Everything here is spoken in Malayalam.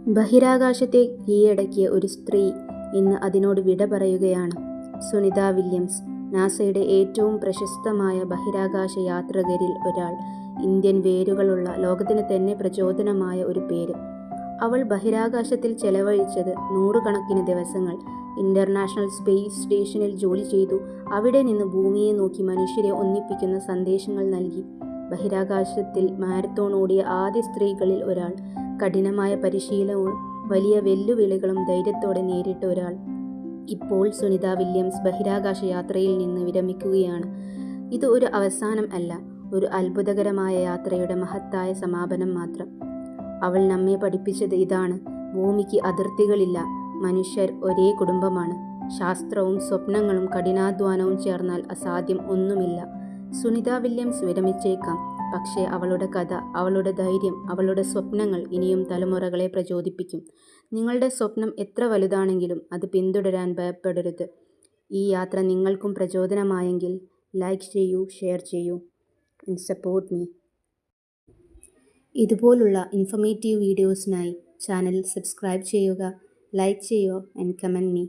ബഹിരാകാശത്തെ കീഴടക്കിയ ഒരു സ്ത്രീ ഇന്ന് അതിനോട് വിട പറയുകയാണ്. സുനിത വില്യംസ്, നാസയുടെ ഏറ്റവും പ്രശസ്തമായ ബഹിരാകാശ യാത്രികരിൽ ഒരാൾ. ഇന്ത്യൻ വേരുകളുള്ള, ലോകത്തിന് തന്നെ പ്രചോദനമായ ഒരു പേര്. അവൾ ബഹിരാകാശത്തിൽ ചെലവഴിച്ചത് നൂറുകണക്കിന് ദിവസങ്ങൾ. ഇന്റർനാഷണൽ സ്പേസ് സ്റ്റേഷനിൽ ജോലി ചെയ്തു. അവിടെ നിന്ന് ഭൂമിയെ നോക്കി മനുഷ്യരെ ഒന്നിപ്പിക്കുന്ന സന്ദേശങ്ങൾ നൽകി. ബഹിരാകാശത്തിൽ മാരത്തോൺ ഓടിയ ആദ്യ സ്ത്രീകളിൽ ഒരാൾ. കഠിനമായ പരിശീലനവും വലിയ വെല്ലുവിളികളും ധൈര്യത്തോടെ നേരിട്ട ഒരാൾ. ഇപ്പോൾ സുനിത വില്യംസ് ബഹിരാകാശ യാത്രയിൽ നിന്ന് വിരമിക്കുകയാണ്. ഇത് ഒരു അവസാനം അല്ല, ഒരു അത്ഭുതകരമായ യാത്രയുടെ മഹത്തായ സമാപനം മാത്രം. അവൾ നമ്മെ പഠിപ്പിച്ചത് ഇതാണ്: ഭൂമിക്ക് അതിർത്തികളില്ല, മനുഷ്യർ ഒരേ കുടുംബമാണ്. ശാസ്ത്രവും സ്വപ്നങ്ങളും കഠിനാധ്വാനവും ചേർന്നാൽ അസാധ്യം ഒന്നുമില്ല. സുനിത വില്യംസ് വിരമിച്ചേക്കാം, പക്ഷേ അവളുടെ കഥ, അവളുടെ ധൈര്യം, അവളുടെ സ്വപ്നങ്ങൾ ഇനിയും തലമുറകളെ പ്രചോദിപ്പിക്കും. നിങ്ങളുടെ സ്വപ്നം എത്ര വലുതാണെങ്കിലും അത് പിന്തുടരാൻ ഭയപ്പെടരുത്. ഈ യാത്ര നിങ്ങൾക്കും പ്രചോദനമായെങ്കിൽ ലൈക്ക് ചെയ്യൂ, ഷെയർ ചെയ്യൂ and support me. ഇതുപോലുള്ള ഇൻഫോർമേറ്റീവ് വീഡിയോസിനായി ചാനൽ സബ്സ്ക്രൈബ് ചെയ്യുക, ലൈക്ക് ചെയ്യുക and കമൻറ്റ് me.